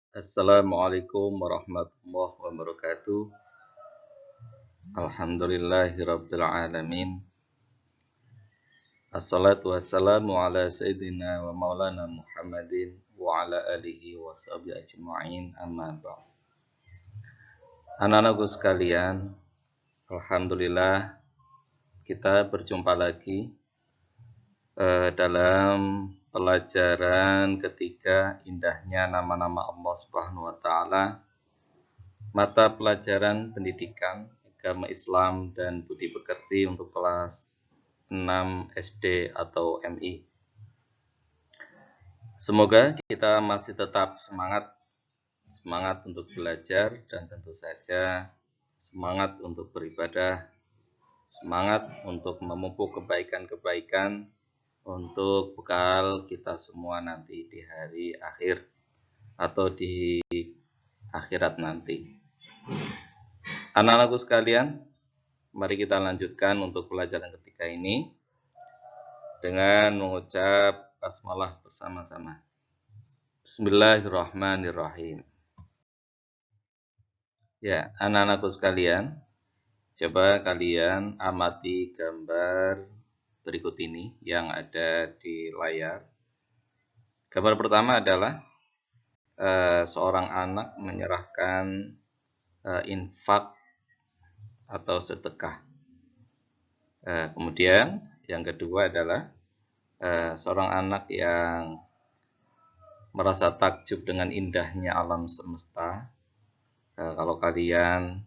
Assalamualaikum warahmatullahi wabarakatuh. Alhamdulillahirabbil alamin. Assalatu wassalamu ala sayyidina wa maulana Muhammadin wa ala alihi wa sahbihi ajma'in amma ba'd. Anak-anakku sekalian, alhamdulillah kita berjumpa lagi dalam pelajaran ketiga indahnya nama-nama Allah Subhanahu wa taala, mata pelajaran pendidikan agama Islam dan budi pekerti untuk kelas 6 SD atau MI. Semoga kita masih tetap semangat untuk belajar dan tentu saja semangat untuk beribadah, semangat untuk memupuk kebaikan-kebaikan untuk bekal kita semua nanti di hari akhir atau di akhirat nanti. Anak-anakku sekalian, mari kita lanjutkan untuk pelajaran ketiga ini dengan mengucap basmalah bersama-sama. Bismillahirrahmanirrahim. Ya, anak-anakku sekalian, coba kalian amati gambar berikut ini yang ada di layar. Gambar pertama adalah seorang anak menyerahkan infak atau sedekah. Kemudian yang kedua adalah seorang anak yang merasa takjub dengan indahnya alam semesta. Kalau kalian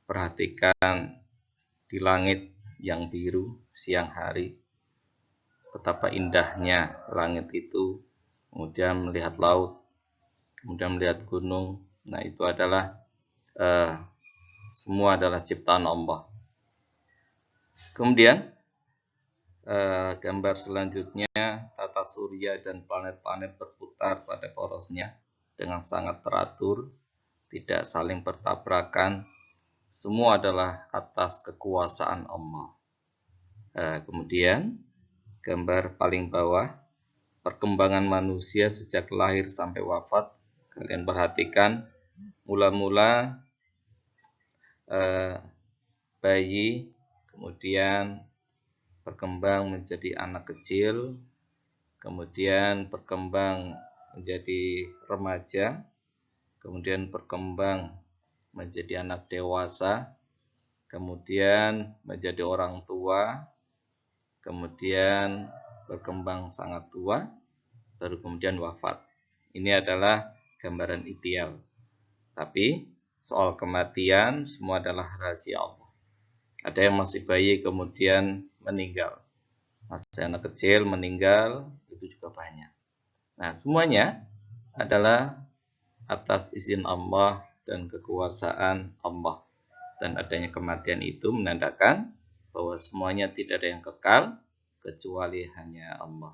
perhatikan di langit yang biru siang hari, betapa indahnya langit itu, kemudian melihat laut, kemudian melihat gunung. Nah, itu adalah semua adalah ciptaan Allah. Kemudian gambar selanjutnya, tata surya dan planet-planet berputar pada porosnya dengan sangat teratur, tidak saling bertabrakan. Semua adalah atas kekuasaan Allah. Kemudian gambar paling bawah, perkembangan manusia sejak lahir sampai wafat. Kalian perhatikan, mula-mula bayi, kemudian berkembang menjadi anak kecil, kemudian berkembang menjadi remaja, kemudian berkembang menjadi anak dewasa, kemudian menjadi orang tua, kemudian berkembang sangat tua, baru kemudian wafat. Ini adalah gambaran ideal. Tapi soal kematian semua adalah rahasia Allah. Ada yang masih bayi kemudian meninggal, masih anak kecil meninggal, itu juga banyak. Nah, semuanya adalah atas izin Allah dan kekuasaan Allah. Dan adanya kematian itu menandakan bahwa semuanya tidak ada yang kekal kecuali hanya Allah.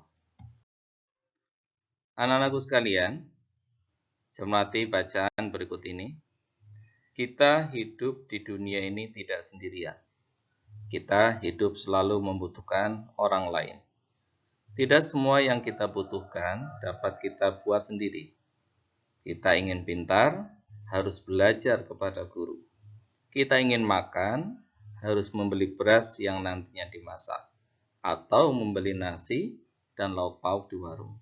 Anak-anakku sekalian, cermati bacaan berikut ini. Kita hidup di dunia ini tidak sendirian. Kita hidup selalu membutuhkan orang lain. Tidak semua yang kita butuhkan dapat kita buat sendiri. Kita ingin pintar, harus belajar kepada guru. Kita ingin makan, harus membeli beras yang nantinya dimasak, atau membeli nasi dan lauk pauk di warung.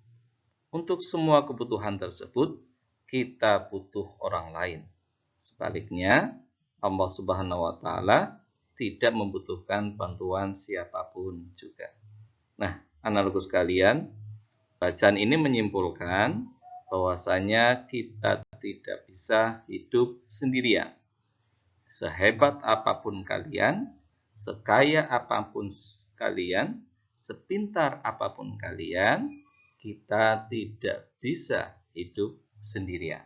Untuk semua kebutuhan tersebut, kita butuh orang lain. Sebaliknya, Allah Subhanahu wa taala tidak membutuhkan bantuan siapapun juga. Nah, anak-anakku sekalian, bacaan ini menyimpulkan bahwasanya kita tidak bisa hidup sendirian. Sehebat apapun kalian, sekaya apapun kalian, sepintar apapun kalian, kita tidak bisa hidup sendirian.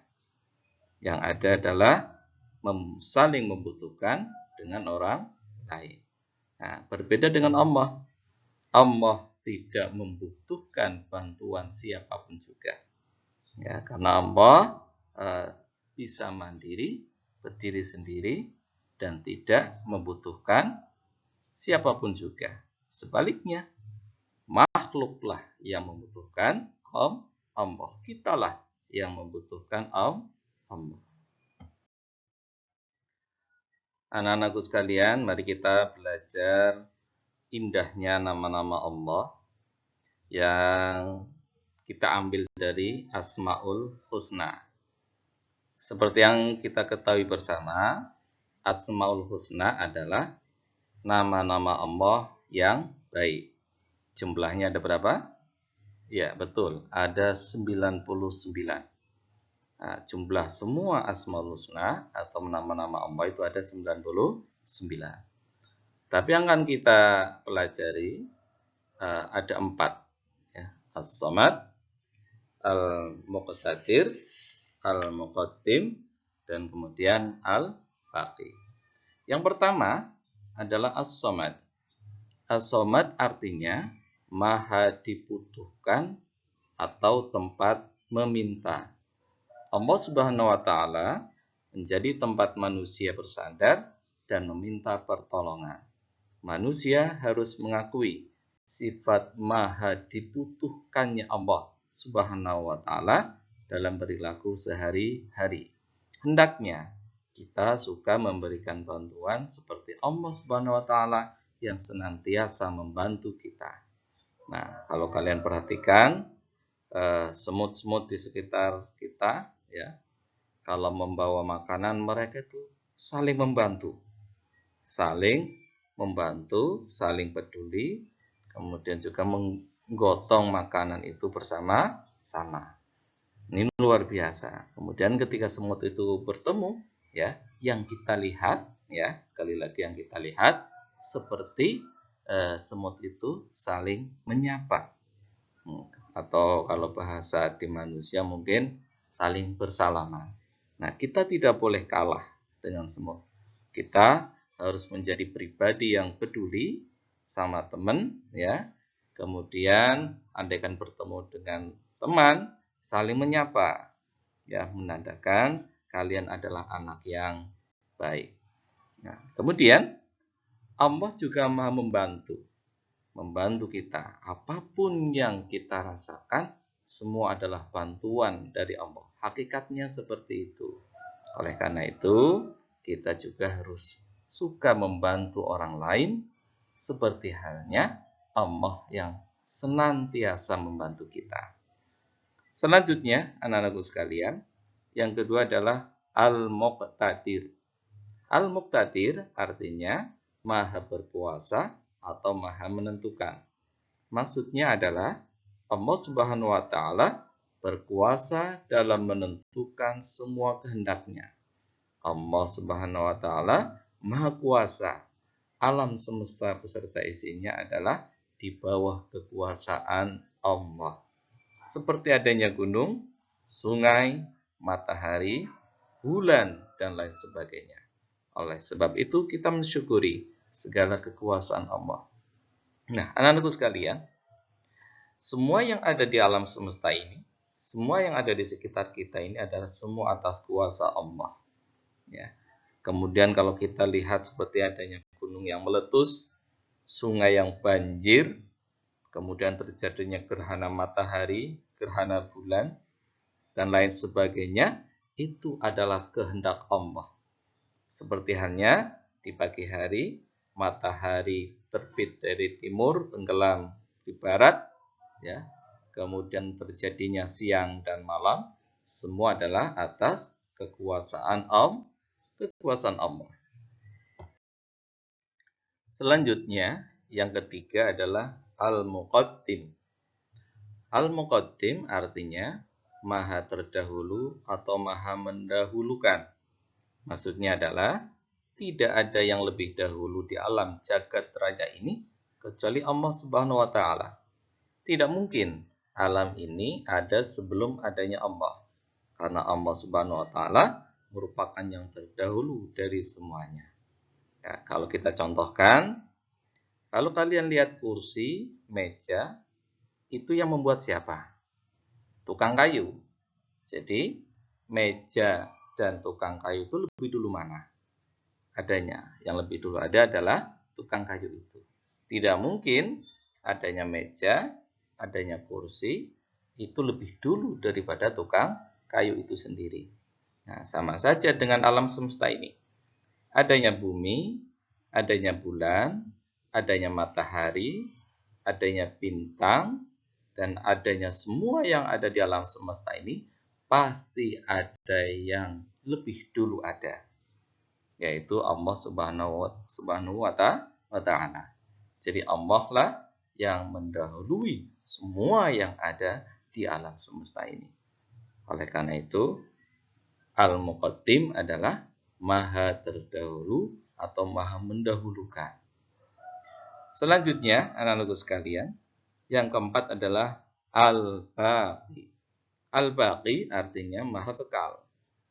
Yang ada adalah saling membutuhkan dengan orang lain. Nah, berbeda dengan Allah. Allah tidak membutuhkan bantuan siapapun juga. Ya, karena Allah bisa mandiri, berdiri sendiri, dan tidak membutuhkan siapapun juga. Sebaliknya, makhluklah yang membutuhkan Allah. Kitalah yang membutuhkan Allah. Anak-anakku sekalian, mari kita belajar indahnya nama-nama Allah yang kita ambil dari Asmaul Husna. Seperti yang kita ketahui bersama, Asmaul Husna adalah nama-nama Allah yang baik. Jumlahnya ada berapa? Ya, betul. Ada 99. Nah, jumlah semua Asmaul Husna atau nama-nama Allah itu ada 99. Tapi yang akan kita pelajari ada 4. Ya. As-Samad, Al-Muqtadir, Al-Muqaddim, dan kemudian Al-Baqi. Yang pertama adalah As-Samad. As-Samad artinya maha dibutuhkan atau tempat meminta. Allah Subhanahu wa Ta'ala menjadi tempat manusia bersandar dan meminta pertolongan. Manusia harus mengakui sifat maha dibutuhkannya Allah Subhanahu wa Ta'ala dalam perilaku sehari-hari. Hendaknya kita suka memberikan bantuan seperti Allah Subhanahu wa Ta'ala yang senantiasa membantu kita. Nah, kalau kalian perhatikan semut-semut di sekitar kita, ya, kalau membawa makanan mereka itu saling membantu, saling peduli, kemudian juga menggotong makanan itu bersama-sama. Ini luar biasa. Kemudian ketika semut itu bertemu, ya, yang kita lihat, ya, sekali lagi yang kita lihat seperti semut itu saling menyapa. Atau kalau bahasa di manusia mungkin saling bersalaman. Nah, kita tidak boleh kalah dengan semut. Kita harus menjadi pribadi yang peduli sama teman, ya. Kemudian andaikan bertemu dengan teman, saling menyapa, ya, menandakan kalian adalah anak yang baik. Nah, kemudian Allah juga Maha membantu kita. Apapun yang kita rasakan, semua adalah bantuan dari Allah. Hakikatnya seperti itu. Oleh karena itu, kita juga harus suka membantu orang lain, seperti halnya Allah yang senantiasa membantu kita. Selanjutnya, anak-anakku sekalian, yang kedua adalah Al-Muqtadir. Al-Muqtadir artinya maha berkuasa atau maha menentukan. Maksudnya adalah Allah Subhanahu wa Ta'ala berkuasa dalam menentukan semua kehendaknya. Allah Subhanahu wa Ta'ala Maha Kuasa. Alam semesta beserta isinya adalah di bawah kekuasaan Allah. Seperti adanya gunung, sungai, matahari, bulan, dan lain sebagainya. Oleh sebab itu kita mensyukuri segala kekuasaan Allah. Nah, anak-anakku sekalian, semua yang ada di alam semesta ini, semua yang ada di sekitar kita ini adalah semua atas kuasa Allah. Ya. Kemudian kalau kita lihat seperti adanya gunung yang meletus, sungai yang banjir, kemudian terjadinya gerhana matahari, gerhana bulan, dan lain sebagainya, itu adalah kehendak Allah. Seperti halnya di pagi hari, matahari terbit dari timur, tenggelam di barat, ya. Kemudian terjadinya siang dan malam, semua adalah atas kekuasaan Allah. Selanjutnya, yang ketiga adalah Al-Muqaddim. Al-Muqaddim artinya maha terdahulu atau maha mendahulukan. Maksudnya adalah tidak ada yang lebih dahulu di alam jagat raya ini kecuali Allah Subhanahu wa Ta'ala. Tidak mungkin alam ini ada sebelum adanya Allah. Karena Allah Subhanahu wa Ta'ala merupakan yang terdahulu dari semuanya. Ya, kalau kita contohkan, kalau kalian lihat kursi, meja, itu yang membuat siapa? Tukang kayu. Jadi, meja dan tukang kayu itu lebih dulu mana? Adanya. Yang lebih dulu ada adalah tukang kayu itu. Tidak mungkin adanya meja, adanya kursi, itu lebih dulu daripada tukang kayu itu sendiri. Nah, sama saja dengan alam semesta ini. Adanya bumi, adanya bulan, adanya matahari, adanya bintang, dan adanya semua yang ada di alam semesta ini, pasti ada yang lebih dulu ada, yaitu Allah Subhanahu wa Ta'ala. Jadi Allah lah yang mendahului semua yang ada di alam semesta ini. Oleh karena itu, Al-Muqaddim adalah maha terdahulu atau maha mendahulukan. Selanjutnya, anak-anakku sekalian, yang keempat adalah Al-Baqi. Al-Baqi artinya maha kekal.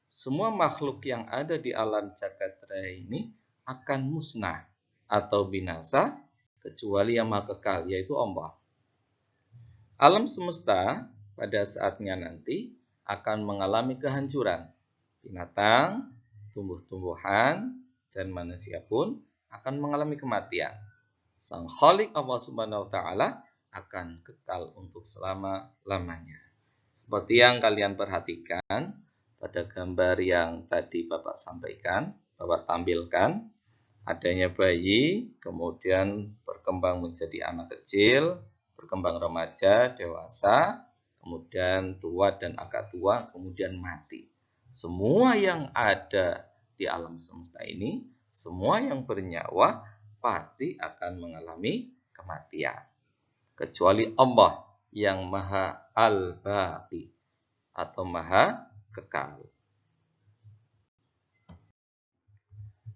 Semua makhluk yang ada di alam jagat raya ini akan musnah atau binasa kecuali yang maha kekal, yaitu Allah. Alam semesta pada saatnya nanti akan mengalami kehancuran. Binatang, tumbuh-tumbuhan, dan manusia pun akan mengalami kematian. Sang Khalik Allah Subhanahu wa Ta'ala akan kekal untuk selama-lamanya. Seperti yang kalian perhatikan pada gambar yang tadi Bapak sampaikan, Bapak tampilkan, adanya bayi, kemudian berkembang menjadi anak kecil, berkembang remaja, dewasa, kemudian tua dan agak tua, kemudian mati. Semua yang ada di alam semesta ini, semua yang bernyawa, pasti akan mengalami kematian. Kecuali Allah yang maha al-baqi atau maha kekal.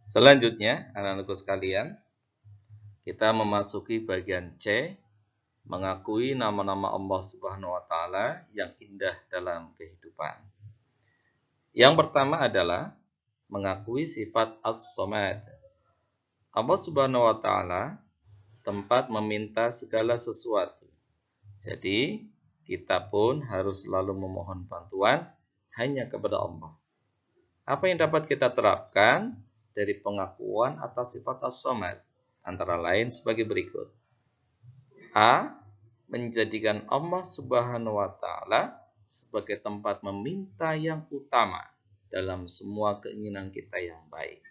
Selanjutnya, anak-anakku sekalian, kita memasuki bagian C, mengakui nama-nama Allah Subhanahu wa Ta'ala yang indah dalam kehidupan. Yang pertama adalah mengakui sifat As-Samad. Allah Subhanahu wa Ta'ala tempat meminta segala sesuatu. Jadi, kita pun harus selalu memohon bantuan hanya kepada Allah. Apa yang dapat kita terapkan dari pengakuan atas sifat As-Samad? Antara lain sebagai berikut. A. Menjadikan Allah Subhanahu wa Ta'ala sebagai tempat meminta yang utama dalam semua keinginan kita yang baik.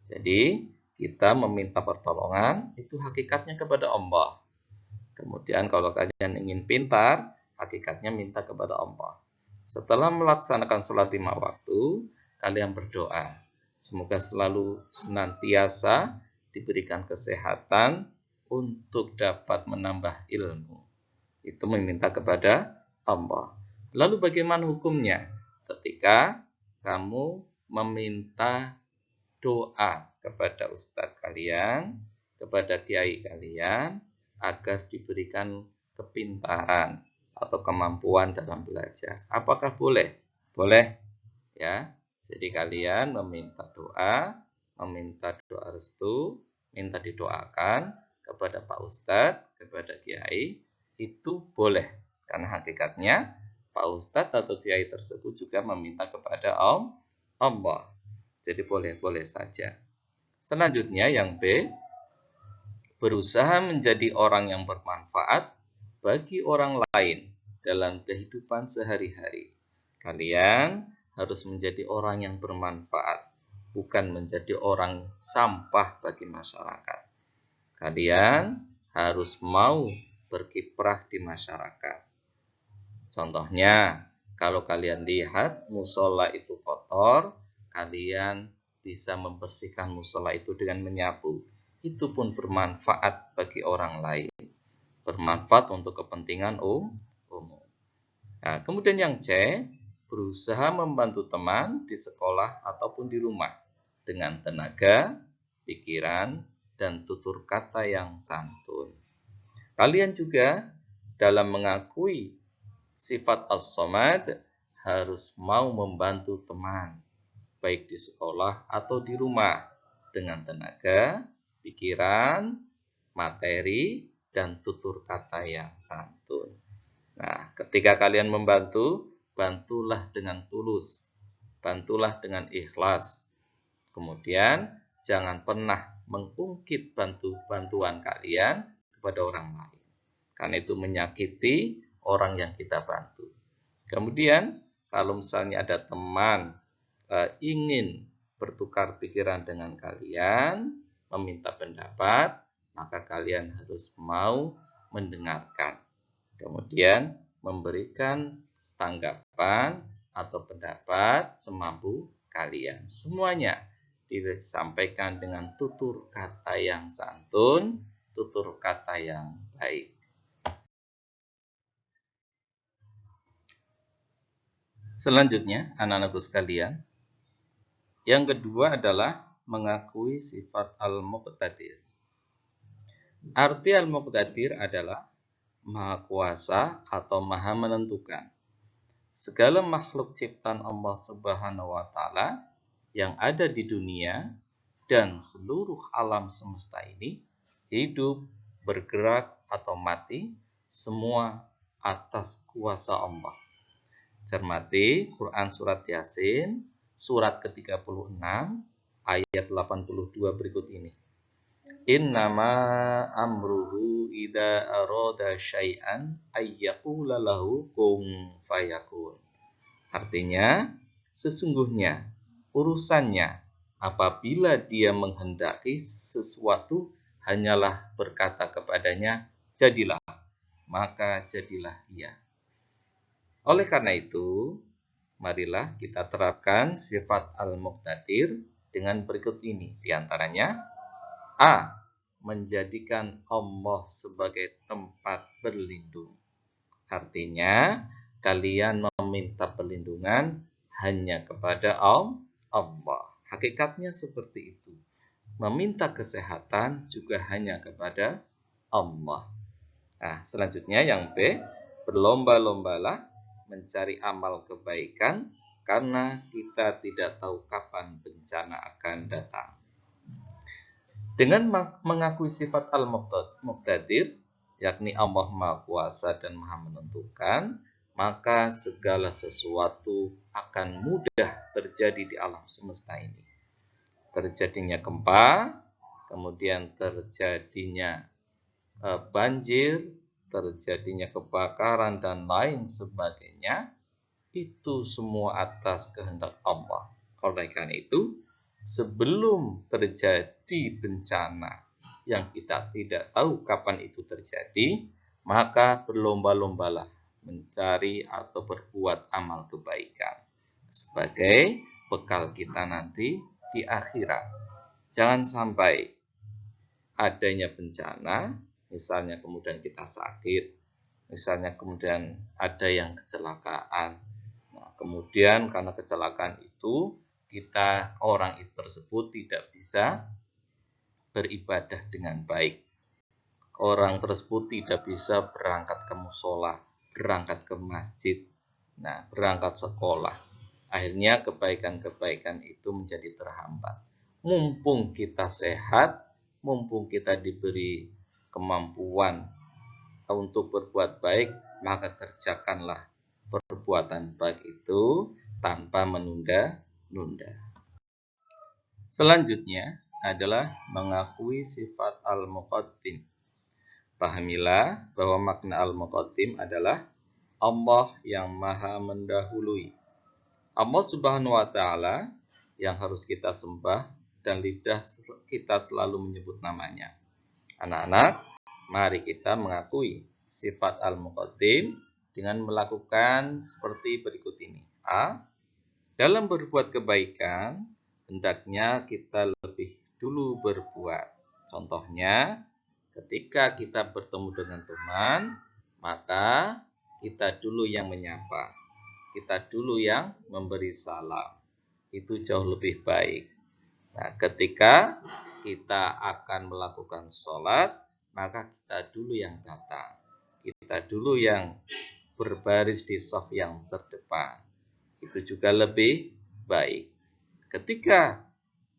Jadi, kita meminta pertolongan itu hakikatnya kepada Allah. Kemudian kalau kalian ingin pintar, hakikatnya minta kepada Allah. Setelah melaksanakan sholat 5 waktu, kalian berdoa. Semoga selalu senantiasa diberikan kesehatan untuk dapat menambah ilmu. Itu meminta kepada Allah. Lalu bagaimana hukumnya? Ketika kamu meminta doa kepada ustadz kalian, kepada kiai kalian, agar diberikan kepintaran atau kemampuan dalam belajar. Apakah boleh? Boleh, ya. Jadi kalian meminta doa restu, minta didoakan kepada Pak Ustadz, kepada kiai, itu boleh. Karena hakikatnya Pak Ustadz atau kiai tersebut juga meminta kepada Allah. Jadi boleh-boleh saja. Selanjutnya yang B, berusaha menjadi orang yang bermanfaat bagi orang lain dalam kehidupan sehari-hari. Kalian harus menjadi orang yang bermanfaat, bukan menjadi orang sampah bagi masyarakat. Kalian harus mau berkiprah di masyarakat. Contohnya, kalau kalian lihat musola itu kotor, kalian bisa membersihkan musola itu dengan menyapu. Itu pun bermanfaat bagi orang lain. Bermanfaat untuk kepentingan umum. Nah, kemudian yang C, berusaha membantu teman di sekolah ataupun di rumah dengan tenaga, pikiran, dan tutur kata yang santun. Kalian juga dalam mengakui sifat As-Samad harus mau membantu teman, baik di sekolah atau di rumah, dengan tenaga, pikiran, materi, dan tutur kata yang santun. Nah, ketika kalian membantu, bantulah dengan tulus, bantulah dengan ikhlas. Kemudian, jangan pernah mengungkit bantuan kalian kepada orang lain. Karena itu menyakiti orang yang kita bantu. Kemudian, Kalau misalnya ada teman ingin bertukar pikiran dengan kalian, meminta pendapat, maka kalian harus mau mendengarkan. Kemudian memberikan tanggapan atau pendapat semampu kalian. Semuanya disampaikan dengan tutur kata yang santun, tutur kata yang baik. Selanjutnya, anak-anakku sekalian, yang kedua adalah mengakui sifat al-muqtadir. Arti al-muqtadir adalah maha kuasa atau maha menentukan. Segala makhluk ciptaan Allah Subhanahu wa Ta'ala yang ada di dunia dan seluruh alam semesta ini, hidup, bergerak, atau mati, semua atas kuasa Allah. Cermati Quran Surat Yasin, surat ke-36, ayat 82 berikut ini. Innama amruhu idza arada syai'an ayyaqula lahu kun fayakun. Artinya, sesungguhnya urusannya apabila dia menghendaki sesuatu hanyalah berkata kepadanya, jadilah, maka jadilah ia. Oleh karena itu, marilah kita terapkan sifat al-muqtadir dengan berikut ini. Di antaranya, A. Menjadikan Allah sebagai tempat berlindung. Artinya, kalian meminta perlindungan hanya kepada Allah. Hakikatnya seperti itu. Meminta kesehatan juga hanya kepada Allah. Nah, selanjutnya yang B, berlomba-lombalah mencari amal kebaikan karena kita tidak tahu kapan bencana akan datang. Dengan mengakui sifat al-muqtadir, yakni Allah Maha Kuasa dan Maha Menentukan, maka segala sesuatu akan mudah terjadi di alam semesta ini. Terjadinya gempa, kemudian terjadinya banjir, terjadinya kebakaran, dan lain sebagainya, itu semua atas kehendak Allah. Oleh karena itu, sebelum terjadi bencana yang kita tidak tahu kapan itu terjadi, maka berlomba-lombalah mencari atau berbuat amal kebaikan sebagai bekal kita nanti di akhirat. Jangan sampai adanya bencana, misalnya kemudian kita sakit, misalnya kemudian ada yang kecelakaan. Nah, kemudian karena kecelakaan itu, orang tersebut tidak bisa beribadah dengan baik. Orang tersebut tidak bisa berangkat ke mushola, berangkat ke masjid, berangkat sekolah. Akhirnya kebaikan-kebaikan itu menjadi terhambat. Mumpung kita sehat, mumpung kita diberi kemampuan untuk berbuat baik, maka kerjakanlah perbuatan baik itu tanpa menunda-nunda. Selanjutnya adalah mengakui sifat al-muqaddim. Pahamilah bahwa makna al-muqaddim adalah Allah yang maha mendahului. Allah Subhanahu wa Ta'ala yang harus kita sembah dan lidah kita selalu menyebut namanya. Anak-anak, mari kita mengakui sifat al-muqaddim dengan melakukan seperti berikut ini. A. Dalam berbuat kebaikan, hendaknya kita lebih dulu berbuat. Contohnya, ketika kita bertemu dengan teman, maka kita dulu yang menyapa. Kita dulu yang memberi salam. Itu jauh lebih baik. Nah, ketika kita akan melakukan sholat, maka kita dulu yang datang. Kita dulu yang berbaris di shaf yang terdepan. Itu juga lebih baik. Ketika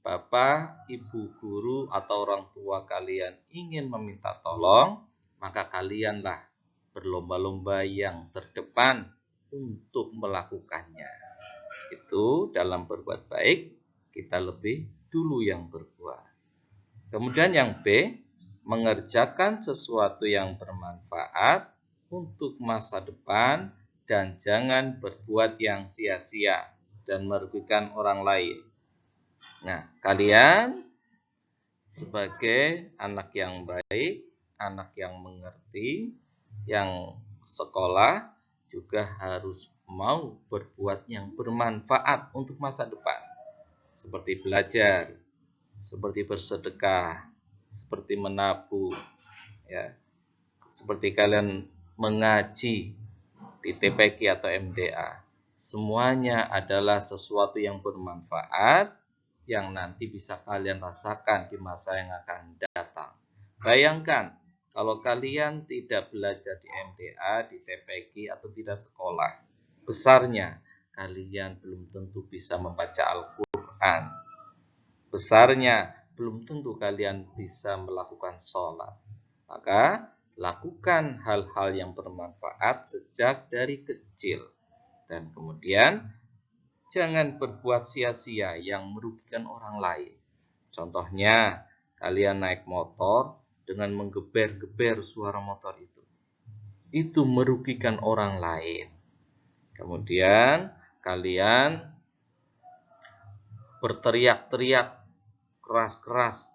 Bapak, Ibu guru, atau orang tua kalian ingin meminta tolong, maka kalianlah berlomba-lomba yang terdepan untuk melakukannya. Itu dalam berbuat baik, kita lebih dulu yang berbuat. Kemudian yang B, mengerjakan sesuatu yang bermanfaat untuk masa depan dan jangan berbuat yang sia-sia dan merugikan orang lain. Nah, kalian sebagai anak yang baik, anak yang mengerti, yang sekolah juga harus mau berbuat yang bermanfaat untuk masa depan. Seperti belajar, seperti bersedekah, seperti menabung, ya. Seperti kalian mengaji di TPQ atau MDA. Semuanya adalah sesuatu yang bermanfaat yang nanti bisa kalian rasakan di masa yang akan datang. Bayangkan kalau kalian tidak belajar di MDA, di TPQ atau tidak sekolah, besarnya kalian belum tentu bisa membaca Al-Quran. Besarnya belum tentu kalian bisa melakukan sholat. Maka lakukan hal-hal yang bermanfaat sejak dari kecil. Dan kemudian jangan berbuat sia-sia yang merugikan orang lain. Contohnya, kalian naik motor dengan menggeber-geber suara motor itu. Itu merugikan orang lain. Kemudian kalian berteriak-teriak keras-keras.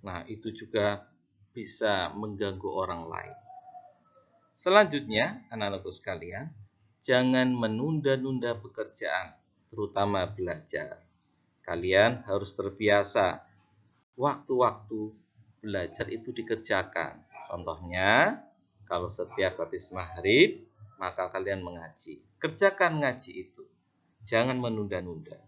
Nah, itu juga bisa mengganggu orang lain. Selanjutnya, anak-anakku sekalian, jangan menunda-nunda pekerjaan, terutama belajar. Kalian harus terbiasa waktu-waktu belajar itu dikerjakan. Contohnya, kalau setiap habis maghrib, maka kalian mengaji. Kerjakan ngaji itu. Jangan menunda-nunda.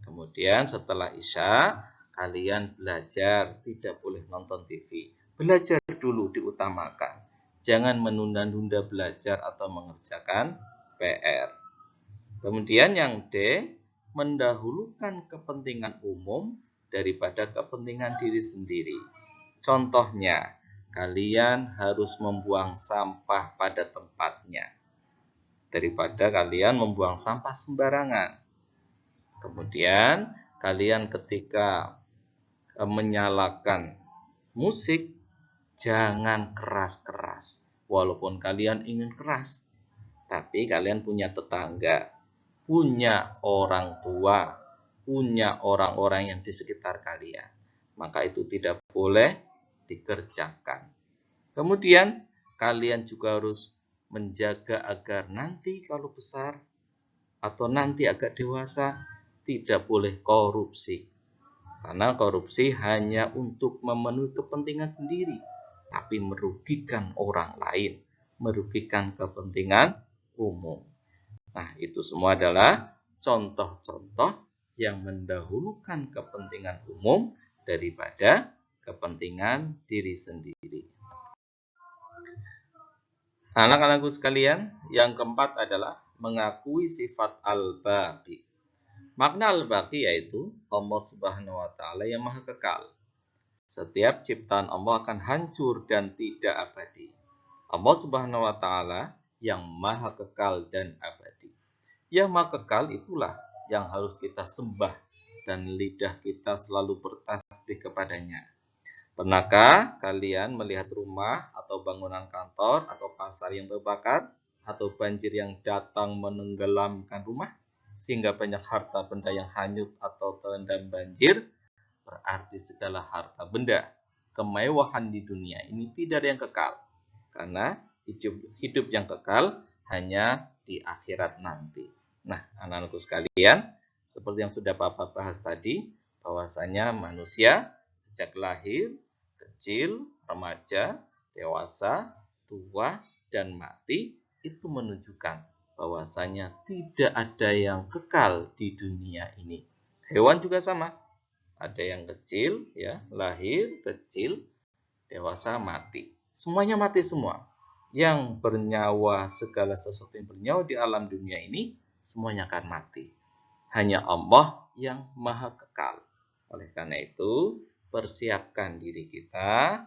Kemudian setelah Isya, kalian belajar, tidak boleh nonton TV. Belajar dulu diutamakan. Jangan menunda-nunda belajar atau mengerjakan PR. Kemudian yang D, mendahulukan kepentingan umum daripada kepentingan diri sendiri. Contohnya, kalian harus membuang sampah pada tempatnya daripada kalian membuang sampah sembarangan. Kemudian, kalian ketika menyalakan musik, jangan keras-keras. Walaupun kalian ingin keras, tapi kalian punya tetangga, punya orang tua, punya orang-orang yang di sekitar kalian. Maka itu tidak boleh dikerjakan. Kemudian, kalian juga harus menjaga agar nanti kalau besar atau nanti agak dewasa, tidak boleh korupsi. Karena korupsi hanya untuk memenuhi kepentingan sendiri, tapi merugikan orang lain, merugikan kepentingan umum. Nah, itu semua adalah contoh-contoh yang mendahulukan kepentingan umum daripada kepentingan diri sendiri. Anak-anakku sekalian, yang keempat adalah mengakui sifat al-baqi. Makna al-baqi yaitu Allah Subhanahu wa taala yang Maha Kekal. Setiap ciptaan Allah akan hancur dan tidak abadi. Allah Subhanahu wa taala yang Maha Kekal dan abadi. Yang Maha Kekal itulah yang harus kita sembah dan lidah kita selalu bertasbih kepadanya. Pernahkah kalian melihat rumah atau bangunan kantor atau pasar yang terbakar atau banjir yang datang menenggelamkan rumah sehingga banyak harta benda yang hanyut atau terendam banjir? Berarti segala harta benda, kemewahan di dunia ini tidak ada yang kekal. Karena hidup yang kekal hanya di akhirat nanti. Nah, anak-anakku sekalian, seperti yang sudah Bapak bahas tadi, bahwasanya manusia sejak lahir, kecil, remaja, dewasa, tua, dan mati, itu menunjukkan bahwasanya tidak ada yang kekal di dunia ini. Hewan juga sama. Ada yang kecil, ya, lahir, kecil, dewasa, mati. Semuanya mati semua. Yang bernyawa, segala sesuatu yang bernyawa di alam dunia ini, semuanya akan mati. Hanya Allah yang Maha Kekal. Oleh karena itu, persiapkan diri kita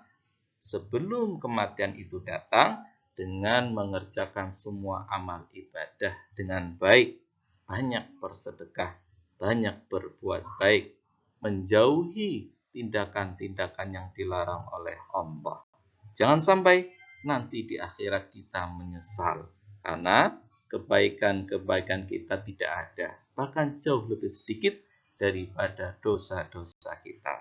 sebelum kematian itu datang dengan mengerjakan semua amal ibadah dengan baik. Banyak bersedekah, banyak berbuat baik, menjauhi tindakan-tindakan yang dilarang oleh Allah. Jangan sampai nanti di akhirat kita menyesal. Karena kebaikan-kebaikan kita tidak ada, bahkan jauh lebih sedikit daripada dosa-dosa kita.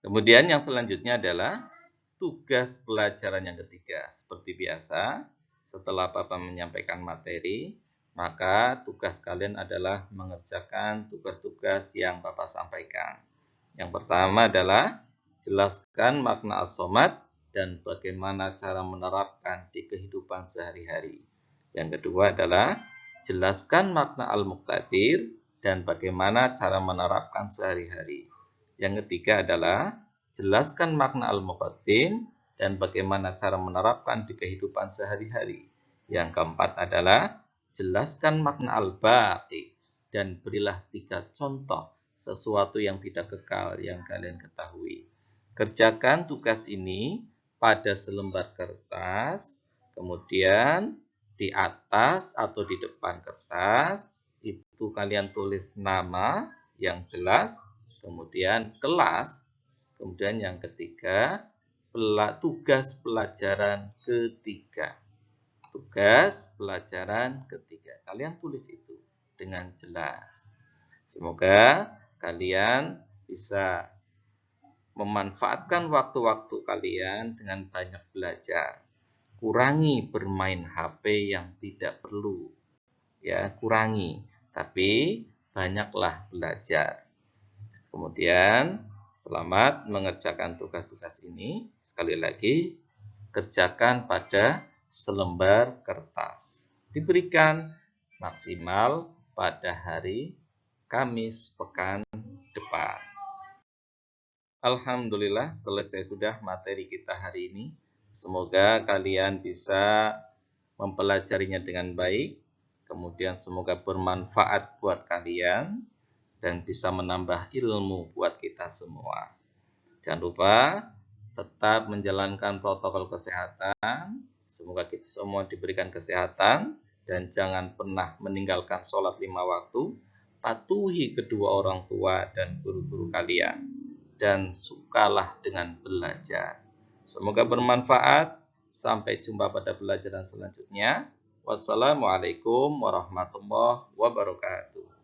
Kemudian yang selanjutnya adalah tugas pelajaran yang ketiga. Seperti biasa, setelah Bapak menyampaikan materi, maka tugas kalian adalah mengerjakan tugas-tugas yang Bapak sampaikan. Yang pertama adalah jelaskan makna as-somad dan bagaimana cara menerapkan di kehidupan sehari-hari. Yang kedua adalah jelaskan makna al-muqtadir dan bagaimana cara menerapkan sehari-hari. Yang ketiga adalah jelaskan makna al-muqaddim dan bagaimana cara menerapkan di kehidupan sehari-hari. Yang keempat adalah jelaskan makna al-baqi dan berilah 3 contoh sesuatu yang tidak kekal yang kalian ketahui. Kerjakan tugas ini pada selembar kertas, kemudian di atas atau di depan kertas itu kalian tulis nama yang jelas, kemudian kelas, kemudian yang ketiga tugas pelajaran ketiga. Tugas pelajaran ketiga. Kalian tulis itu dengan jelas. Semoga kalian bisa memanfaatkan waktu-waktu kalian dengan banyak belajar. Kurangi bermain HP yang tidak perlu. Ya, kurangi. Tapi banyaklah belajar. Kemudian, selamat mengerjakan tugas-tugas ini. Sekali lagi, kerjakan pada selembar kertas. Diberikan maksimal pada hari Kamis pekan depan. Alhamdulillah, selesai sudah materi kita hari ini. Semoga kalian bisa mempelajarinya dengan baik. Kemudian semoga bermanfaat buat kalian dan bisa menambah ilmu buat kita semua. Jangan lupa tetap menjalankan protokol kesehatan. Semoga kita semua diberikan kesehatan dan jangan pernah meninggalkan sholat 5 waktu. Patuhi kedua orang tua dan guru-guru kalian dan sukalah dengan belajar. Semoga bermanfaat. Sampai jumpa pada pelajaran selanjutnya. Wassalamualaikum warahmatullahi wabarakatuh.